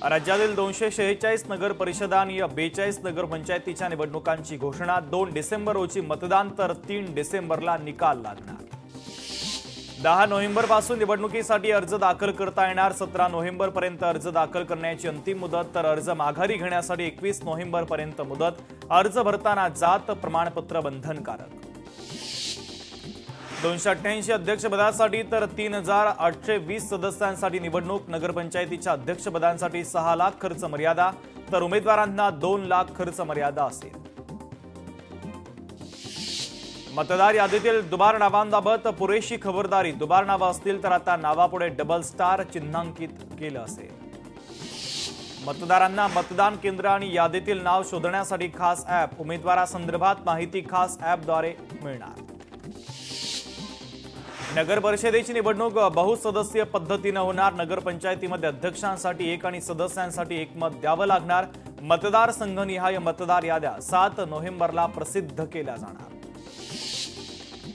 राज्यातील 246 नगर परिषदा आणि 42 नगरपंचायतीच्या निवडणुकांची घोषणा 2 डिसेंबर रोजी मतदान तर 3 डिसेंबरला निकाल लागणार। 10 नोव्हेंबरपासून निवडणुकीसाठी अर्ज दाखल करता येणार। 17 नोव्हेंबरपर्यंत अर्ज दाखल करण्याची अंतिम मुदत, तर अर्ज माघारी घेण्यासाठी 21 नोव्हेंबरपर्यंत मुदत। अर्ज भरताना जात प्रमाणपत्र बंधनकारक। 288 अध्यक्षपदासाठी तर 3820 सदस्यांसाठी निवडणूक। नगरपंचायतीच्या अध्यक्षपदांसाठी 6 लाख खर्च मर्यादा, तर उमेदवारांना 2 लाख खर्च मर्यादा असेल। मतदार यादीतील दुबार नावांबाबत पुरेशी खबरदारी। दुबार नावं असतील तर आता नावापुढे डबल स्टार चिन्हांकित केलं असेल। मतदारांना मतदान केंद्र आणि यादीतील नाव शोधण्यासाठी खास ॲप। उमेदवारासंदर्भात माहिती खास ॲपद्वारे मिळणार। नगर परिषदेची निवडणूक बहुसदस्यीय पद्धतीने होणार। नगरपंचायतीमध्ये अध्यक्षांसाठी 1 आणि सदस्यांसाठी 1 मत द्यावं लागणार। मतदारसंघनिहाय मतदार याद्या 7 नोव्हेंबरला प्रसिद्ध केल्या जाणार।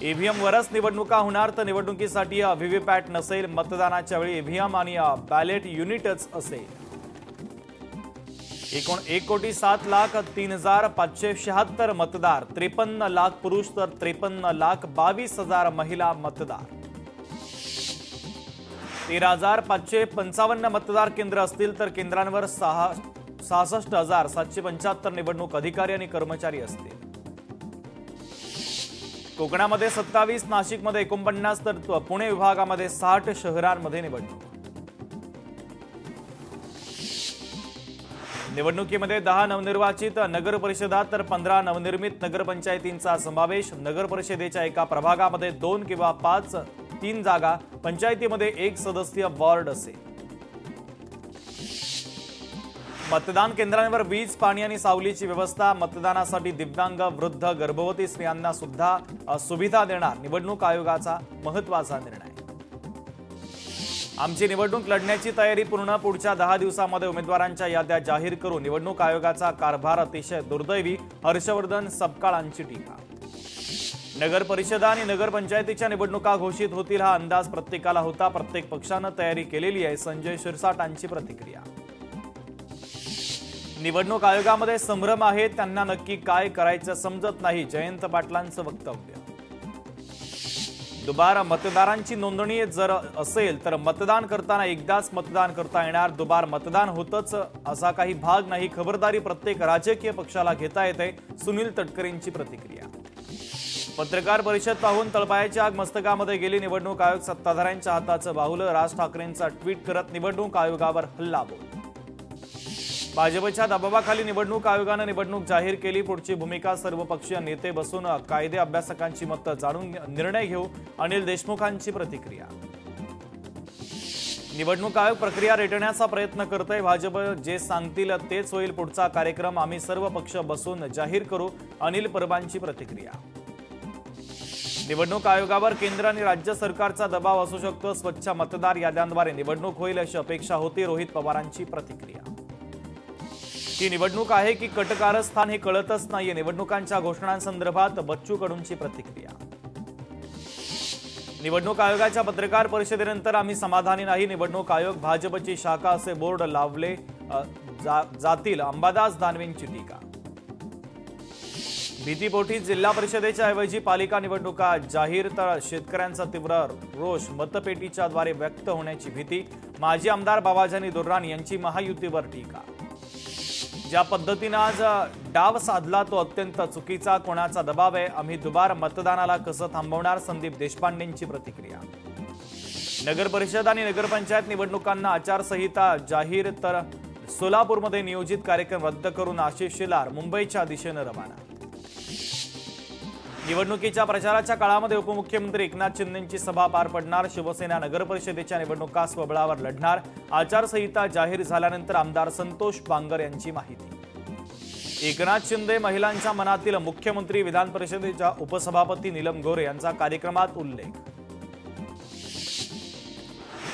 ईव्हीएम वरच निवडणुका होणार, तर निवडणुकीसाठी व्हीव्हीपॅट नसेल। मतदानाच्या वेळी ईव्हीएम आणि बॅलेट युनिटच असेल। 1,07,03,576 मतदार, 53 लाख पुरुष तर 53,22,000 महिला मतदार। 13,555 मतदार केंद्र असतील, तर केंद्रांवर 66,775 निवडणूक अधिकारी आणि कर्मचारी असतील। कोकणामध्ये 27, नाशिकमध्ये 49 तर पुणे विभागामध्ये 60 शहरांमध्ये निवडणूक। निवडणुकीमध्ये 10 नवनिर्वाचित नगर परिषदा तर 15 नवनिर्मित नगरपंचायतींचा समावेश। नगर परिषदेच्या एका प्रभागामध्ये 2 किंवा 5 3 जागा, पंचायतीमध्ये 1 सदस्यीय वॉर्ड असेल। मतदान केंद्रांवर वीज, पाणी आणि सावलीची व्यवस्था। मतदानासाठी दिव्यांग, वृद्ध, गर्भवती स्त्रियांना सुद्धा सुविधा देणार निवडणूक आयोगाचा महत्त्वाचा निर्णय। आमची निवडणूक लढण्याची तयारी पूर्ण। पुढच्या 10 दिवसांमध्ये उमेदवारांच्या याद्या जाहीर करू। निवडणूक आयोगाचा कारभार अतिशय दुर्दैवी, हर्षवर्धन सपकाळांची टीका। नगर परिषदा आणि नगरपंचायतीच्या निवडणुका घोषित होतील हा अंदाज प्रत्येकाला होता। प्रत्येक पक्षानं तयारी केलेली आहे, संजय शिरसाटांची प्रतिक्रिया। निवडणूक आयोगामध्ये संभ्रम आहे, त्यांना नक्की काय करायचं समजत नाही, जयंत पाटलांचं वक्तव्य। दुबार मतदारांची नोंदणी जर असेल तर मतदान करताना एकदाच मतदान करता येणार। दुबार मतदान होतच असा काही भाग नाही, खबरदारी प्रत्येक राजकीय पक्षाला घेता येते, सुनील तटकरेंची प्रतिक्रिया। पत्रकार परिषद पाहून तळपायाची आग मस्तकामध्ये गेली। निवडणूक आयोग सत्ताधाऱ्यांच्या हाताचं बाहुलं। राज ठाकरेंचा ट्विट करत निवडणूक आयोगावर हल्लाबोल। भाजपच्या दबावाखाली निवडणूक आयोगानं निवडणूक जाहीर केली। पुढची भूमिका सर्वपक्षीय नेते बसून कायदे अभ्यासकांची मतं जाणून निर्णय घेऊ, अनिल देशमुखांची प्रतिक्रिया। निवडणूक आयोग प्रक्रिया रेटण्याचा प्रयत्न करतोय। भाजप जे सांगतील तेच होईल। पुढचा कार्यक्रम आम्ही सर्व पक्ष बसून जाहीर करू, अनिल परबांची प्रतिक्रिया। निवडणूक आयोगावर केंद्र आणि राज्य सरकारचा दबाव असू शकतो। स्वच्छ मतदार याद्यांद्वारे निवडणूक होईल अशी अपेक्षा होती, रोहित पवारांची प्रतिक्रिया। ही निवडणूक आहे की कटकारस्थान हे कळतच नाहीये, निवडणुकांच्या घोषणांसंदर्भात बच्चू कडूंची प्रतिक्रिया। निवडणूक आयोगाच्या पत्रकार परिषदेनंतर आम्ही समाधानी नाही। निवडणूक आयोग भाजपची शाखा असे बोर्ड लावले जातील, अंबादास दानवेंची टीका। भीतीपोटी जिल्हा परिषदेच्या ऐवजी पालिका निवडणुका जाहीर, तर शेतकऱ्यांचा तीव्र रोष मतपेटीच्या द्वारे व्यक्त होण्याची भीती। माजी आमदार बाबाजानी दुर्राणी यांची महायुतीवर टीका। ज्या पद्धतीने आज डाव साधला तो अत्यंत चुकीचा, कोणाचा दबाव आहे, आम्ही दुबार मतदानाला कसं थांबवणार, संदीप देशपांडेंची प्रतिक्रिया। नगर परिषद आणि नगरपंचायत निवडणुकांना आचारसंहिता जाहीर, तर सोलापूरमध्ये नियोजित कार्यक्रम रद्द करून आशिष शेलार मुंबईच्या दिशेने रवाना। निवडणुकीच्या प्रचाराच्या काळामध्ये उपमुख्यमंत्री एकनाथ शिंदेंची सभा पार पडणार। शिवसेना नगर परिषदेच्या निवडणुका स्वबळावर लढणार। आचारसंहिता जाहीर झाल्यानंतर आमदार संतोष बांगर यांची माहिती। एकनाथ शिंदे महिलांच्या मनातील मुख्यमंत्री, विधान परिषदेच्या उपसभापती नीलम गोरे यांचा कार्यक्रमात उल्लेख।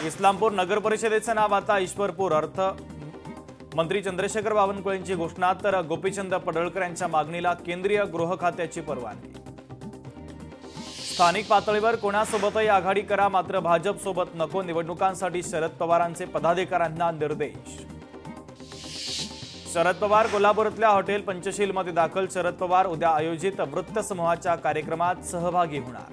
इस्लामपूर नगर परिषदेचे नाव आता ईश्वरपूर, अर्थ मंत्री चंद्रशेखर बावनकुळेंची घोषणा, तर गोपीचंद पडळकर यांच्या मागणीला केंद्रीय गृह खात्याची परवानगी। स्थानिक पातळीवर कोणासोबतही आघाडी करा, मात्र भाजपसोबत नको, निवडणुकांसाठी शरद पवारांचे पदाधिकाऱ्यांना निर्देश। शरद पवार कोल्हापुरातल्या हॉटेल पंचशीलमध्ये दाखल. शरद पवार उद्या आयोजित वृत्तसमूहाच्या कार्यक्रमात सहभागी होणार.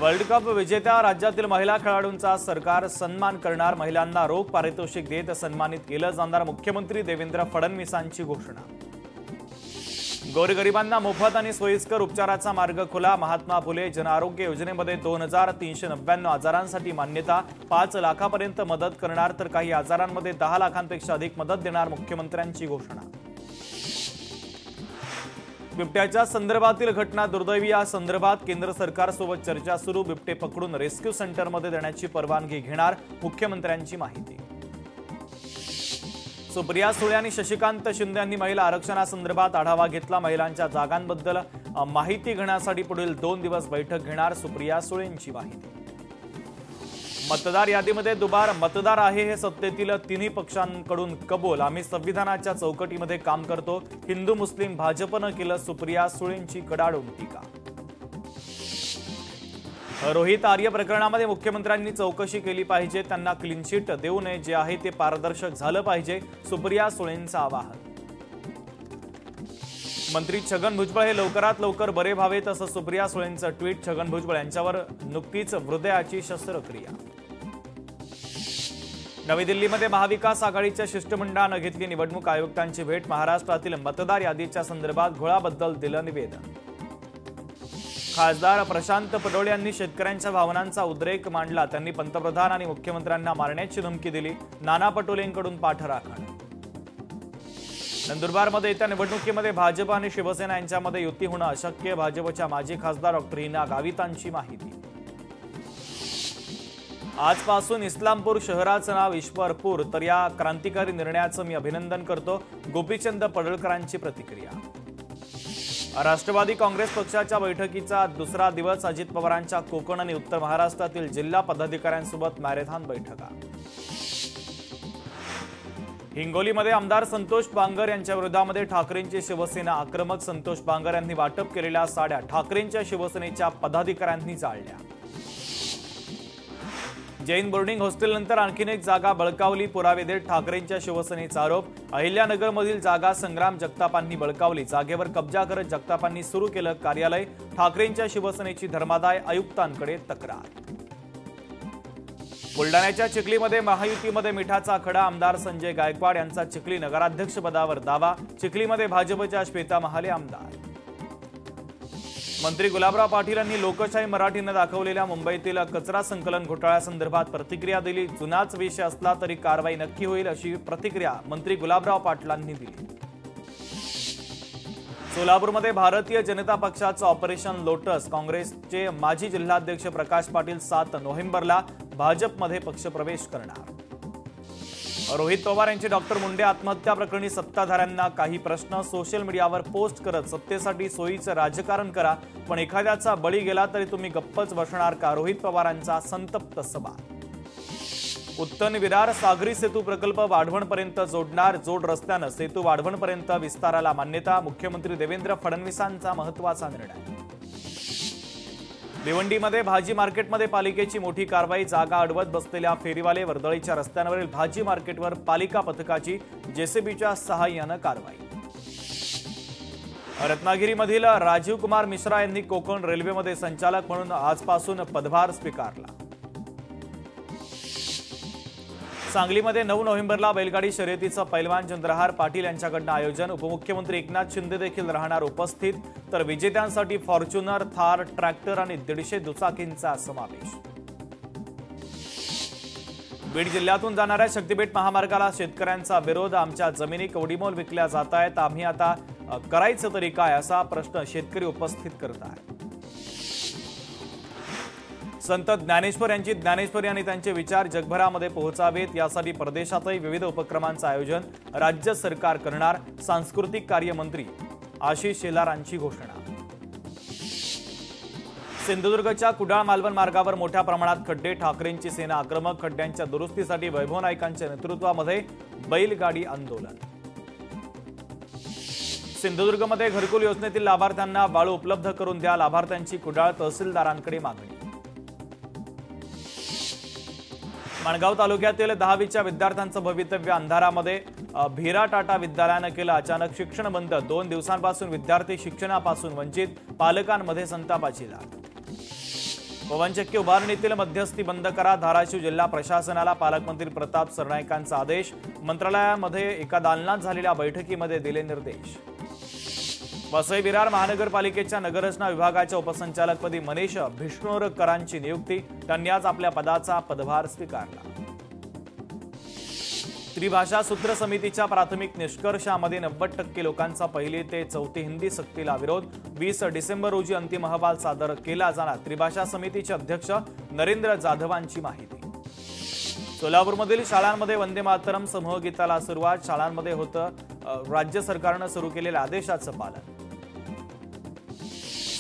वर्ल्ड कप विजेत्या राज्यातील महिला खेळाडूंचा सरकार सन्मान करणार. महिलांना रोख पारितोषिक देत सन्मानित केलं जाणार. मुख्यमंत्री देवेंद्र फडणवीसांची घोषणा. गोरगरिबांना मोफत आणि सोयीस्कर उपचाराचा मार्ग खुला. महात्मा फुले जन आरोग्य योजनेमध्ये 2399 आजारांसाठी मान्यता. 5 लाखापर्यंत मदत करणार तर काही आजारांमध्ये 10 लाखांपेक्षा अधिक मदत देणार. मुख्यमंत्र्यांची घोषणा. बिबट्याच्या संदर्भातील घटना दुर्दैवी. या संदर्भात केंद्र सरकारसोबत चर्चा सुरू. बिबटे पकडून रेस्क्यू सेंटरमध्ये देण्याची परवानगी घेणार. मुख्यमंत्र्यांची माहिती. सुप्रिया सुळे आणि शशिकांत शिंदे यांनी महिला आरक्षणासंदर्भात आढावा घेतला. महिलांच्या जागांबद्दल माहिती घेण्यासाठी पुढील 2 दिवस बैठक घेणार. सुप्रिया सुळेंची माहिती. मतदार यादीमध्ये दुबार मतदार आहे हे सत्तेतील तिन्ही पक्षांकडून कबूल. आम्ही संविधानाच्या चौकटीमध्ये काम करतो. हिंदू मुस्लिम भाजपनं केलं. सुप्रिया सुळेंची कडाडून टीका. रोहित आर्य प्रकरणामध्ये मुख्यमंत्र्यांनी चौकशी केली पाहिजे. त्यांना क्लीन चिट देऊ नये. जे आहे ते पारदर्शक झालं पाहिजे. सुप्रिया सुळेंचं आवाहन. मंत्री छगन भुजबळ हे लवकरात लवकर बरे व्हावेत असं सुप्रिया सुळेंचं ट्विट. छगन भुजबळ यांच्यावर नुकतीच हृदयाची शस्त्रक्रिया. नवी दिल्लीमध्ये महाविकास आघाडीच्या शिष्टमंडळानं घेतली निवडणूक आयुक्तांची भेट. महाराष्ट्रातील मतदार यादीच्या संदर्भात घोळाबद्दल दिलं निवेदन. खासदार प्रशांत पडोळे यांनी शेतकऱ्यांच्या भावनांचा उद्रेक मांडला. त्यांनी पंतप्रधान आणि मुख्यमंत्र्यांना मारण्याची धमकी दिली. नाना पटोलेंकडून पाठराखण. नंदुरबारमध्ये येत्या निवडणुकीमध्ये भाजप आणि शिवसेना यांच्यामध्ये युती होणं अशक्य. भाजपच्या माजी खासदार डॉक्टर हिना गावितांची माहिती. आजपासून इस्लामपूर शहराचं नाव ईश्वरपूर. तर या क्रांतिकारी निर्णयाचं मी अभिनंदन करतो. गोपीचंद पडळकरांची प्रतिक्रिया. राष्ट्रवादी काँग्रेस पक्षाच्या बैठकीचा दुसरा दिवस. अजित पवारांच्या कोकण आणि उत्तर महाराष्ट्रातील जिल्हा पदाधिकाऱ्यांसोबत मॅरेथॉन बैठका. हिंगोलीमध्ये आमदार संतोष बांगर यांच्या विरोधामध्ये ठाकरेंची शिवसेना आक्रमक. संतोष बांगर यांनी वाटप केलेल्या साड्या ठाकरेंच्या शिवसेनेच्या पदाधिकाऱ्यांनी जाळल्या. जैन बोर्डिंग हॉस्टेलनंतर आणखीन एक जागा बळकावली. पुरावे देत ठाकरेंच्या शिवसेनेचा आरोप. अहिल्यानगरमधील जागा संग्राम जगतापांनी बळकावली. जागेवर कब्जा करत जगतापांनी सुरू केलं कार्यालय. ठाकरेंच्या शिवसेनेची धर्मादाय आयुक्तांकडे तक्रार. बुलडाण्याच्या चिखलीमध्ये महायुतीमध्ये मिठाचा खडा. आमदार संजय गायकवाड यांचा चिखली नगराध्यक्षपदावर दावा. चिखलीमध्ये भाजपच्या श्वेता महाले आमदार. मंत्री गुलाबराव पाटील यांनी लोकशाही मराठीनं दाखवलेल्या मुंबईतील कचरा संकलन घोटाळ्यासंदर्भात प्रतिक्रिया दिली. जुनाच विषय असला तरी कारवाई नक्की होईल अशी प्रतिक्रिया मंत्री गुलाबराव पाटलांनी दिली. सोलापूरमध्ये भारतीय जनता पक्षाचं ऑपरेशन लोटस. काँग्रेसचे माजी जिल्हाध्यक्ष प्रकाश पाटील 7 नोव्हेंबरला भाजपमध्ये पक्षप्रवेश करणार. रोहित पवार यांची डॉक्टर मुंडे आत्महत्या प्रकरणी सत्ताधाऱ्यांना काही प्रश्न. सोशल मीडियावर पोस्ट करत सत्तेसाठी सोयीचं राजकारण करा, पण एखाद्याचा बळी गेला तरी तुम्ही गप्पच बसणार का? रोहित पवारांचा संतप्त सवाल. उत्तन विरार सागरी सेतू प्रकल्प वाढवणपर्यंत जोडणार. जोड रस्त्यानं सेतू वाढवणपर्यंत विस्ताराला मान्यता. मुख्यमंत्री देवेंद्र फडणवीसांचा महत्त्वाचा निर्णय. भिवंडीमध्ये भाजी मार्केटमध्ये पालिकेची मोठी कारवाई. जागा अडवत बसलेल्या फेरीवाले. वर्दळीच्या रस्त्यांवरील भाजी मार्केटवर पालिका पथकाची जेसीबीच्या सहाय्यानं कारवाई. रत्नागिरीमधील राजीव कुमार मिश्रा यांनी कोकण रेल्वेमध्ये संचालक म्हणून आजपासून पदभार स्वीकारला. सांगलीमध्ये 9 नोव्हेंबरला बैलगाडी शर्यतीचं पैलवान चंद्रहार पाटील यांच्याकडनं आयोजन. उपमुख्यमंत्री एकनाथ शिंदे देखील राहणार उपस्थित. तर विजेत्यांसाठी फॉर्च्युनर, थार, ट्रॅक्टर आणि 150 दुचाकींचा समावेश. बीड जिल्ह्यातून जाणाऱ्या शक्तीपीठ महामार्गाला शेतकऱ्यांचा विरोध. आमच्या जमिनी कवडीमोल विकल्या जात आहेत. आम्ही आता करायचं तरी काय असा प्रश्न शेतकरी उपस्थित करत आहेत. संत ज्ञानेश्वर यांची ज्ञानेश्वरी आणि त्यांचे विचार जगभरामध्ये पोहोचावेत यासाठी परदेशातही विविध उपक्रमांचं आयोजन राज्य सरकार करणार. सांस्कृतिक कार्य मंत्री आशिष शेलारांची घोषणा. सिंधुदुर्गच्या कुडाळ मालवण मार्गावर मोठ्या प्रमाणात खड्डे. ठाकरेंची सेना आक्रमक. खड्ड्यांच्या दुरुस्तीसाठी वैभव नाईकांच्या नेतृत्वामध्ये बैलगाडी आंदोलन. सिंधुदुर्गमध्ये घरकुल योजनेतील लाभार्थ्यांना वाळू उपलब्ध करून द्या. लाभार्थ्यांची कुडाळ तहसीलदारांकडे मागणी. माणगाव तालुक्यातील 10वीच्या विद्यार्थ्यांचं भवितव्य अंधारामध्ये. भीरा टाटा विद्यालयानं केलं अचानक शिक्षण बंद. 2 दिवसांपासून विद्यार्थी शिक्षणापासून वंचित. पालकांमध्ये संतापाची लाट. पवनचक्की उभारणीतील मध्यस्थी बंद करा. धाराशिव जिल्हा प्रशासनाला पालकमंत्री प्रताप सरनाईकांचा आदेश. मंत्रालयामध्ये एका दालनात झालेल्या बैठकीमध्ये दिले निर्देश. वसई विरार महानगरपालिकेच्या नगररचना विभागाच्या उपसंचालकपदी मनीष भिष्णोरकरांची नियुक्ती. त्यांनी आज आपल्या पदाचा पदभार स्वीकारला. त्रिभाषा सूत्र समितीच्या प्राथमिक निष्कर्षामध्ये 90% लोकांचा 1ली ते 4थी हिंदी सक्तीला विरोध. 20 डिसेंबर रोजी अंतिम अहवाल सादर केला जाणार. त्रिभाषा समितीचे अध्यक्ष नरेंद्र जाधवांची माहिती. सोलापूरमधील शाळांमध्ये वंदे मातरम समूहगीताला सुरुवात. शाळांमध्ये होतं राज्य सरकारनं सुरू केलेल्या आदेशाचं पालन.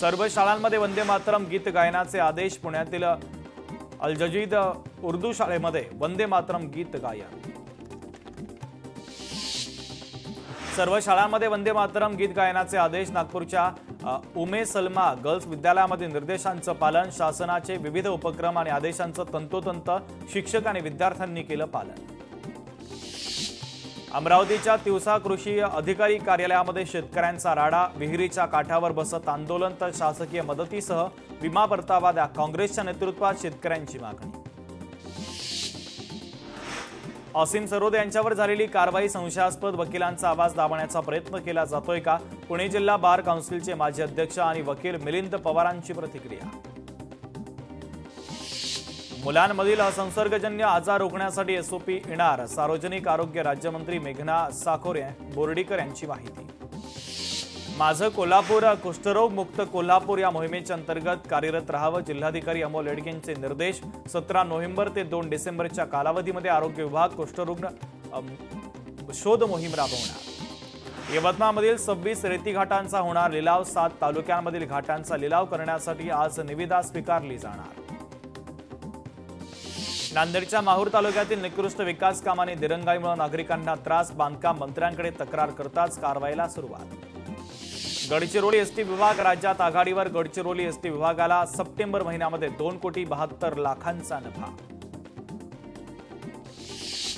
सर्व शाळांमध्ये वंदे मातरम गीत गायनाचे आदेश. पुण्यातील अल-जदीद उर्दू शाळेमध्ये वंदे मातरम गीत गायन. सर्व शाळांमध्ये वंदे मातरम गीत गायनाचे आदेश. नागपूरच्या उमे सलमा गर्ल्स विद्यालयामध्ये निर्देशांचं पालन. शासनाचे विविध उपक्रम आणि आदेशांचं तंतोतंत शिक्षक आणि विद्यार्थ्यांनी केलं पालन. अमरावतीच्या तिवसा कृषी अधिकारी कार्यालयामध्ये शेतकऱ्यांचा राडा. विहिरीच्या काठावर बसत आंदोलन तर शासकीय मदतीसह विमा परतावा द्या. काँग्रेसच्या नेतृत्वात शेतकऱ्यांची मागणी. असीम सरोद यांच्यावर झालेली कारवाई संशयास्पद. वकिलांचा आवाज दाबण्याचा प्रयत्न केला जातोय का? पुणे जिल्हा बार काउन्सिलचे माजी अध्यक्ष आणि वकील मिलिंद पवारांची प्रतिक्रिया. मुलांमधील संसर्गजन्य आजार रोखण्यासाठी एसओपी येणार. सार्वजनिक आरोग्य राज्यमंत्री मेघना साखोरे बोर्डीकर यांची माहिती. माझं कोल्हापूर कुष्ठरोग मुक्त कोल्हापूर या मोहिमेच्या अंतर्गत कार्यरत राहावं. जिल्हाधिकारी अमोल येडगेंचे निर्देश. 17 नोव्हेंबर ते 2 डिसेंबरच्या कालावधीमध्ये आरोग्य विभाग कुष्ठरुग्ण शोध मोहीम राबवणार. यवतमाळमधील 26 रेती घाटांचा होणार लिलाव. 7 तालुक्यांमधील घाटांचा लिलाव करण्यासाठी आज निविदा स्वीकारली जाणार. नांदेडच्या माहूर तालुक्यातील निकृष्ट विकास कामांनी दिरंगाईमुळे नागरिकांना त्रास. बांधकाम मंत्र्यांकडे तक्रार करताच कारवाईला सुरुवात. गडचिरोली एसटी विभाग राज्यात आघाडीवर. गडचिरोली एसटी विभागाला सप्टेंबर महिन्यामध्ये 2,72,00,000 नफा.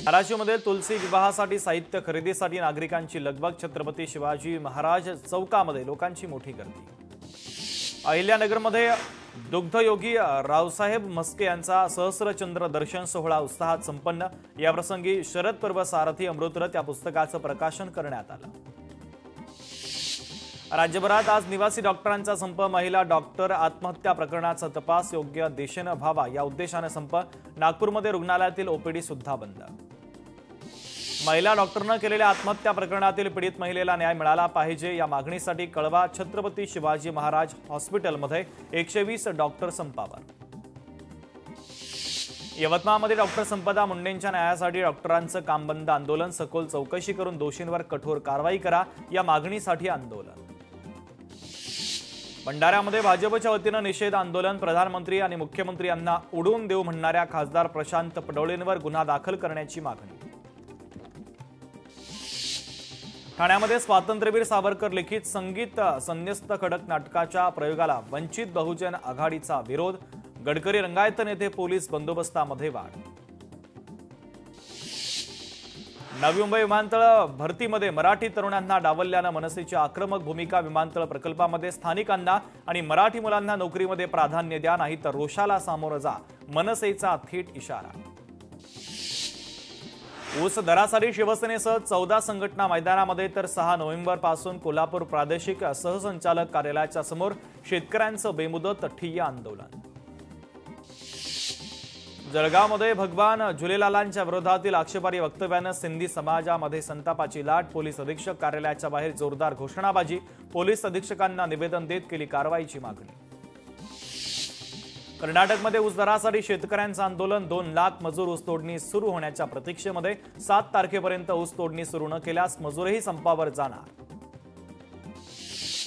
धाराशिवमध्ये तुलसी विवाहासाठी साहित्य खरेदीसाठी नागरिकांची लगबग. छत्रपती शिवाजी महाराज चौकामध्ये लोकांची मोठी गर्दी. अहिल्यानगरमध्ये दुग्धयोगी रावसाहेब मस्के यांचा सहस्रचंद्र दर्शन सोहळा उत्साहात संपन्न. याप्रसंगी शरद पर्व सारथी अमृतरथ या पुस्तकाचं प्रकाशन करण्यात आलं. राज्यभरात आज निवासी डॉक्टरांचा संप. महिला डॉक्टर आत्महत्या प्रकरणाचा तपास योग्य दिशेनं व्हावा या उद्देशाने संप. नागपूरमध्ये रुग्णालयातील ओपीडी सुद्धा बंद. महिला डॉक्टरनं केलेल्या आत्महत्या प्रकरणातील पीडित महिलेला न्याय मिळाला पाहिजे या मागणीसाठी कळवा. छत्रपती शिवाजी महाराज हॉस्पिटलमध्ये 120 डॉक्टर संपावर. यवतमाळमध्ये डॉक्टर संपदा मुंडेंच्या न्यायासाठी डॉक्टरांचं काम बंद आंदोलन. सखोल चौकशी करून दोषींवर कठोर कारवाई करा या मागणीसाठी आंदोलन. भंडाऱ्यामध्ये भाजपच्या वतीनं निषेध आंदोलन. प्रधानमंत्री आणि मुख्यमंत्री यांना उडवून देऊ म्हणणाऱ्या खासदार प्रशांत पडोळेंवर गुन्हा दाखल करण्याची मागणी. ठाण्यामध्ये स्वातंत्र्यवीर सावरकर लिखित संगीत संन्यस्त खडक नाटकाच्या प्रयोगाला वंचित बहुजन आघाडीचा विरोध. गडकरी रंगायतन येथे पोलीस बंदोबस्तामध्ये वाढ. नवी मुंबई विमानतळ भरतीमध्ये मराठी तरुणांना डावलल्यानं मनसेची आक्रमक भूमिका. विमानतळ प्रकल्पामध्ये स्थानिकांना आणि मराठी मुलांना नोकरीमध्ये प्राधान्य द्या, नाही तर रोषाला सामोरं जा. मनसेचा थेट इशारा. ऊस दरासाठी शिवसेनेसह 14 संघटना मैदानामध्ये. तर 6 नोव्हेंबर पासून कोल्हापूर प्रादेशिक सहसंचालक कार्यालयाच्या समोर शेतकऱ्यांचं बेमुदत ठिय्या आंदोलन. जळगावमध्ये भगवान झुलेलालांच्या विरोधातील आक्षेपार्ह वक्तव्यानं सिंधी समाजामध्ये संतापाची लाट. पोलीस अधीक्षक कार्यालयाच्या बाहेर जोरदार घोषणाबाजी. पोलीस अधीक्षकांना निवेदन देत केली कारवाईची मागणी. कर्नाटकमध्ये ऊस दरासाठी शेतकऱ्यांचं आंदोलन. 2 लाख मजूर ऊसतोडणी सुरू होण्याच्या प्रतीक्षेमध्ये. 7 तारखेपर्यंत ऊसतोडणी सुरू न केल्यास मजूरही संपावर जाणार.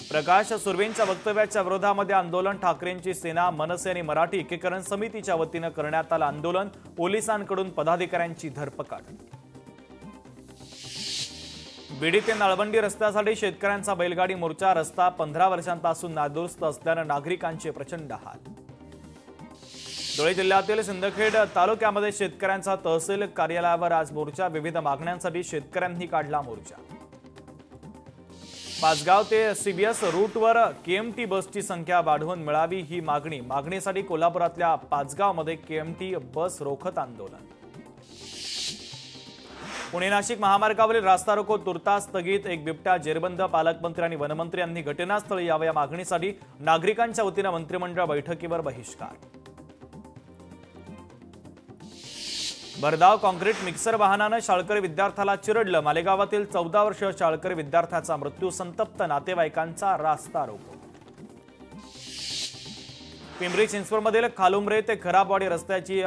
प्रकाश सुर्वेंच्या वक्तव्याच्या विरोधामध्ये आंदोलन. ठाकरेंची सेना. मनसे आणि मराठी एकीकरण समितीच्या वतीनं करण्यात आलं आंदोलन. पोलिसांकडून पदाधिकाऱ्यांची धरपकड. बीड ते नळवंडी रस्त्यासाठी शेतकऱ्यांचा बैलगाडी मोर्चा. रस्ता 15 वर्षांपासून नादुरुस्त असल्यानं नागरिकांचे प्रचंड हाल. धुळे जिल्ह्यातील सिंदखेड तालुक्यामध्ये शेतकऱ्यांचा तहसील कार्यालयावर आज मोर्चा। विविध मागण्यांसाठी शेतकऱ्यांनी काढला मोर्चा। पाचगाव ते सीबीएस रूटवर केएमटी बसची संख्या वाढवून मिळावी ही मागणीसाठी कोल्हापुरातल्या पाचगावमध्ये केएमटी बस रोखत आंदोलन। पुणे नाशिक महामार्गावरील रास्ता रोको तुर्तास स्थगित। एक बिबट्या जेरबंद। पालकमंत्री आणि वनमंत्री यांनी घटनास्थळी यावं या मागणीसाठी नागरिकांच्या वतीने मंत्रिमंडळ बैठकीवर बहिष्कार। भरधाव काँक्रीट मिक्सर वाहनानं शाळकरी विद्यार्थ्याला चिरडलं। मालेगावातील 14 वर्षीय शाळकरी विद्यार्थ्याचा मृत्यू। संतप्त नातेवाईकांचा रास्ता रोको। पिंपरी चिंचवडमधील खालुमरे ते खराबवाडी रस्त्याची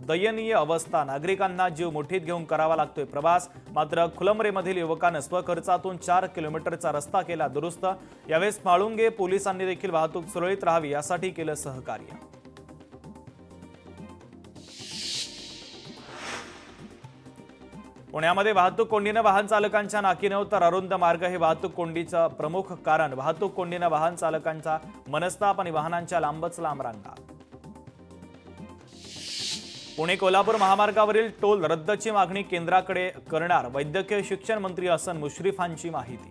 दयनीय अवस्था। नागरिकांना जीव मुठीत घेऊन करावा लागतोय प्रवास। मात्र खुलमरेमधील युवकानं स्वखर्चातून 4 किलोमीटरचा रस्ता केला दुरुस्त। यावेळेस माळुंगे पोलिसांनी देखील वाहतूक सुरळीत राहावी यासाठी केलं सहकार्य। पुण्यामध्ये वाहतूक कोंडीनं वाहन चालकांच्या नाकी नऊ तर अरुंद मार्ग हे वाहतूक कोंडीचं प्रमुख कारण। वाहतूक कोंडीनं वाहन चालकांचा मनस्ताप आणि वाहनांच्या लांबच लांब रांगा। पुणे कोल्हापूर महामार्गावरील टोल रद्दची मागणी केंद्राकडे करणार। वैद्यकीय शिक्षण मंत्री हसन मुश्रीफांची माहिती।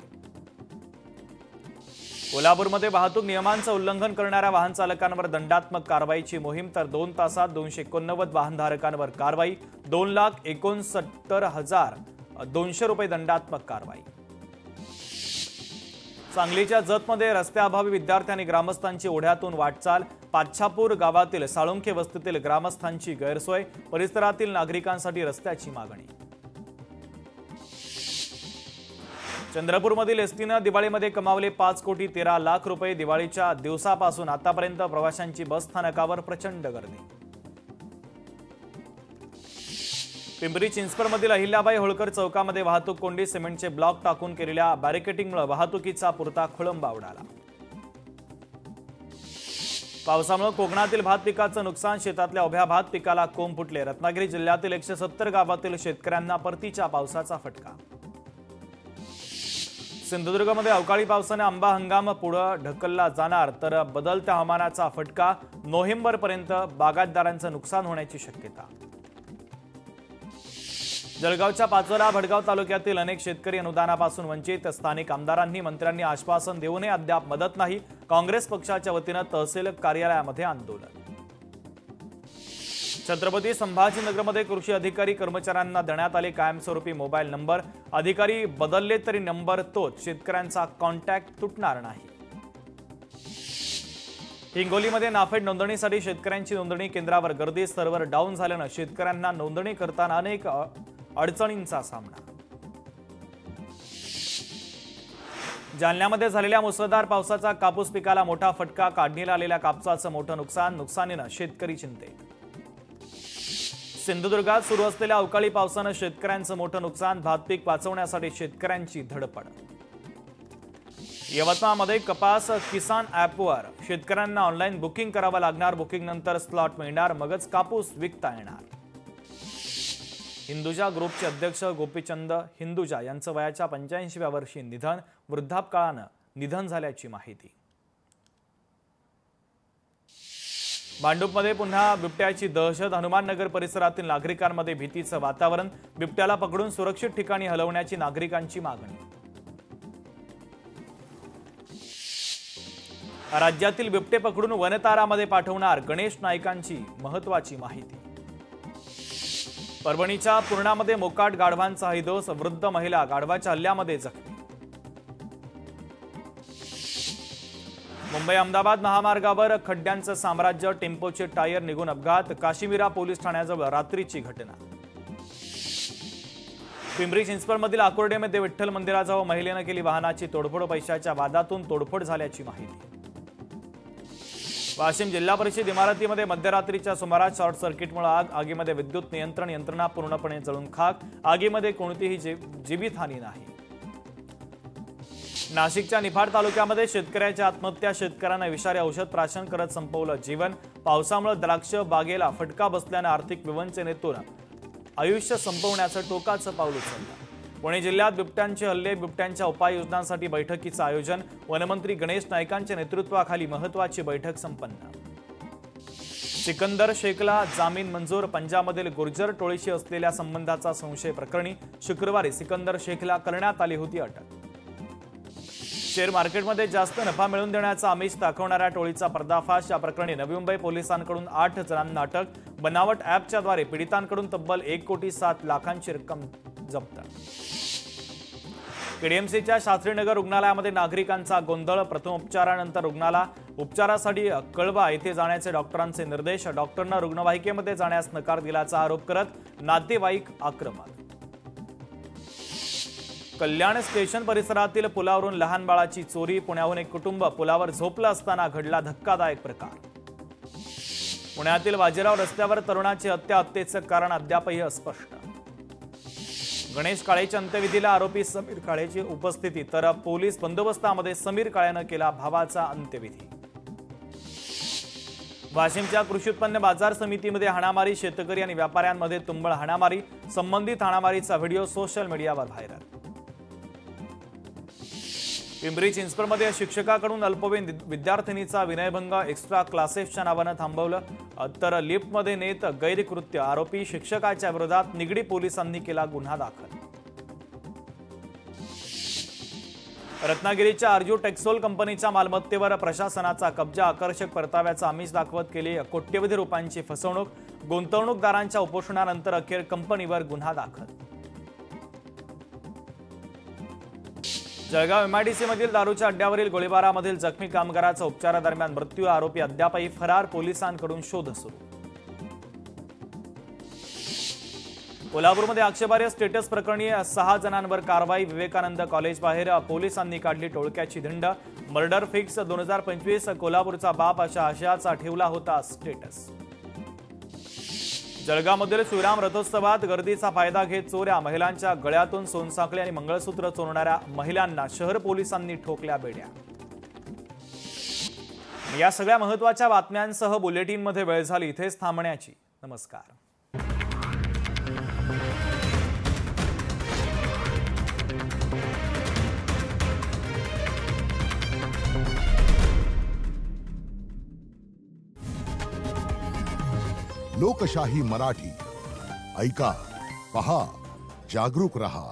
कोल्हापूरमध्ये वाहतूक नियमांचं उल्लंघन करणाऱ्या वाहन चालकांवर दंडात्मक कारवाईची मोहीम तर 2 तासात 289 वाहनधारकांवर कारवाई। 2,69,200 रुपये दंडात्मक कारवाई। सांगलीच्या जतमध्ये रस्त्याअभावी विद्यार्थी आणि ग्रामस्थांची ओढ्यातून वाटचाल। पाच्छापूर गावातील साळुंखे वस्तीतील ग्रामस्थांची गैरसोय। परिसरातील नागरिकांसाठी रस्त्याची मागणी। चंद्रपूरमधील एसटीनं दिवाळीमध्ये कमावले 5,13,00,000 रुपये। दिवाळीच्या दिवसापासून आतापर्यंत प्रवाशांची बस स्थानकावर प्रचंड गर्दी। पिंपरी चिंचवडमधील अहिल्याबाई होळकर चौकामध्ये वाहतूक कोंडी। सिमेंटचे ब्लॉक टाकून केलेल्या बॅरिकेडिंगमुळे वाहतुकीचा पुरता खोळंबा उडाला। पावसामुळे कोकणातील भात पिकाचं नुकसान। शेतातल्या उभ्या भात पिकाला कोंब फुटले। रत्नागिरी जिल्ह्यातील 170 गावातील शेतकऱ्यांना परतीच्या पावसाचा फटका। सिंधुदुर्गमध्ये अवकाळी पावसाने आंबा हंगाम पुढे ढकलला जाणार तर बदलत्या हवामानाचा फटका। नोव्हेंबरपर्यंत बागायतदारांचं नुकसान होण्याची शक्यता। जळगावच्या पाचोरा भडगाव तालुक्यातील अनेक शेतकरी अनुदानापासून वंचित। स्थानिक आमदारांनी मंत्र्यांनी आश्वासन देऊनही अद्याप मदत नाही। काँग्रेस पक्षाच्या वतीनं तहसील कार्यालयामध्ये आंदोलन। छत्रपती संभाजीनगरमध्ये कृषी अधिकारी कर्मचाऱ्यांना देण्यात आले कायमस्वरूपी मोबाईल नंबर। अधिकारी बदलले तरी नंबर तोच। शेतकऱ्यांचा कॉन्टॅक्ट तुटणार नाही। हिंगोलीमध्ये नाफेड नोंदणीसाठी शेतकऱ्यांची नोंदणी केंद्रावर गर्दी। सर्व्हर डाऊन झाल्यानं शेतकऱ्यांना नोंदणी करताना अनेक अडचणींचा सामना। जालन्यामध्ये झालेल्या मुसळधार पावसाचा कापूस पिकाला मोठा फटका। काढणीला आलेल्या कापसाचं मोठं नुकसानीनं शेतकरी चिंतेत। सिंधुदुर्गात सुरू असलेल्या अवकाळी पावसानं शेतकऱ्यांचं मोठं नुकसान। भात पीक वाचवण्यासाठी शेतकऱ्यांची धडपड। यवतमाळमध्ये कपास किसान ॲपवर शेतकऱ्यांना ऑनलाईन बुकिंग करावं लागणार। बुकिंगनंतर स्लॉट मिळणार मगच कापूस विकता येणार। हिंदुजा ग्रुपचे अध्यक्ष गोपीचंद हिंदुजा यांचं वयाच्या 85व्या वर्षी निधन। वृद्धापकाळानं निधन झाल्याची माहिती। भांडूपमध्ये पुन्हा बिबट्याची दहशत। हनुमाननगर परिसरातील नागरिकांमध्ये भीतीचं वातावरण। बिबट्याला पकडून सुरक्षित ठिकाणी हलवण्याची नागरिकांची मागणी। राज्यातील बिबटे पकडून वनतारामध्ये पाठवणार। गणेश नाईकांची महत्त्वाची माहिती। परभणीच्या पूर्णामध्ये मोकाट गाढवांचा हैदोस। वृद्ध महिला गाढवाच्या हल्ल्यामध्ये जखमी। मुंबई अहमदाबाद महामार्गावर खड्ड्यांचं साम्राज्य। टेम्पोचे टायर निघून अपघात। काशीमीरा पोलीस ठाण्याजवळ रात्रीची घटना। पिंपरी चिंचवडमधील आकुर्डेमध्ये विठ्ठल मंदिराजवळ महिलेनं केली वाहनाची तोडफोड। पैशाच्या वादातून तोडफोड झाल्याची माहिती। वाशिम जिल्हा परिषद इमारतीमध्ये मध्यरात्रीच्या सुमारास शॉर्ट सर्किटमुळे आग। आगीमध्ये विद्युत नियंत्रण यंत्रणा पूर्णपणे जळून खाक। आगीमध्ये कोणतीही जीवितहानी नाही। नाशिकच्या निफाड तालुक्यामध्ये शेतकऱ्याच्या आत्महत्या। शेतकऱ्यांना विषारी औषध प्राशन करत संपवलं जीवन। पावसामुळे द्राक्ष बागेला फटका बसल्याने आर्थिक विवंचनेतून आयुष्य संपवण्याचं टोकाचं पाऊल उचललं। पुणे जिल्ह्यात बिबट्यांचे हल्ले। बिबट्यांच्या उपाययोजनांसाठी बैठकीचं आयोजन। वनमंत्री गणेश नाईकांच्या नेतृत्वाखाली महत्त्वाची बैठक संपन्न। सिकंदर शेखला जामीन मंजूर. पंजाबमधील गुर्जर टोळीशी असलेल्या संबंधाचा संशय प्रकरणी शुक्रवारी सिकंदर शेखला करण्यात आली होती अटक. शेअर मार्केटमध्ये जास्त नफा मिळवून देण्याचा आमिष दाखवणाऱ्या टोळीचा पर्दाफाश. या प्रकरणी नवी मुंबई पोलिसांकडून 8 जणांना अटक. बनावट ॲपच्याद्वारे पीडितांकडून तब्बल 1,07,00,000ची रक्कम जप्त. केडीएमसीच्या शास्त्रीनगर रुग्णालयामध्ये नागरिकांचा गोंधळ. प्रथमोपचारानंतर रुग्णाला उपचारासाठी कळवा येथे जाण्याचे डॉक्टरांचे निर्देश. डॉक्टरनं रुग्णवाहिकेमध्ये जाण्यास नकार दिल्याचा आरोप करत नातेवाईक आक्रमक. कल्याण स्टेशन परिसरातील पुलावरून लहान बाळाची चोरी. पुण्याहून एक कुटुंब पुलावर झोपलं असताना घडला धक्कादायक प्रकार. पुण्यातील बाजीराव रस्त्यावर तरुणाची हत्येचं कारण अद्यापही अस्पष्ट. गणेश काळेच्या अंत्यविधीला आरोपी समीर काळेची उपस्थिती, तर पोलीस बंदोबस्तामध्ये समीर काळेनं केला भावाचा अंत्यविधी. वाशिमच्या कृषी उत्पन्न बाजार समितीमध्ये हाणामारी. शेतकरी आणि व्यापाऱ्यांमध्ये तुंबळ हाणामारी. संबंधित हाणामारीचा व्हिडिओ सोशल मीडियावर व्हायरल. पिंपरी चिंचवडमध्ये शिक्षकाकडून अल्पवयीन विद्यार्थिनीचा विनयभंग. एक्स्ट्रा क्लासेसच्या नावानं थांबवलं तर लिफ्टमध्ये नेत गैरकृत्य. आरोपी शिक्षकाच्या विरोधात निगडी पोलिसांनी केला गुन्हा दाखल. रत्नागिरीच्या आर्जू टेक्सोल कंपनीच्या मालमत्तेवर प्रशासनाचा कब्जा. आकर्षक परताव्याचा आमिष दाखवत केली कोट्यवधी रुपयांची फसवणूक. गुंतवणूकदारांच्या उपोषणानंतर अखेर कंपनीवर गुन्हा दाखल. जळगाव एमआयडीसी मधील दारूच्या अड्ड्यावरील गोळीबारामधील जखमी कामगाराचा उपचारादरम्यान मृत्यू. आरोपी अद्यापही फरार. पोलिसांकडून शोध सुरू. कोल्हापूरमध्ये आक्षेपार्ह स्टेटस प्रकरणी 6 जणांवर कारवाई. विवेकानंद कॉलेज बाहेर पोलिसांनी काढली टोळक्याची धिंड. मर्डर फिक्स 2025 कोल्हापूरचा बाप अशा आशयाचा ठेवला होता स्टेटस. जळगावमधील श्रीराम रथोत्सवात गर्दीचा फायदा घेत चोऱ्या. महिलांच्या गळ्यातून सोनसाखळी आणि मंगळसूत्र चोरणाऱ्या महिलांना शहर पोलिसांनी ठोकल्या बेड्या. या सगळ्या महत्त्वाच्या बातम्यांसह बुलेटिनमध्ये वेळ झाली इथेच थांबण्याची. नमस्कार. लोकशाही मराठी ऐका, पहा, जागरूक रहा.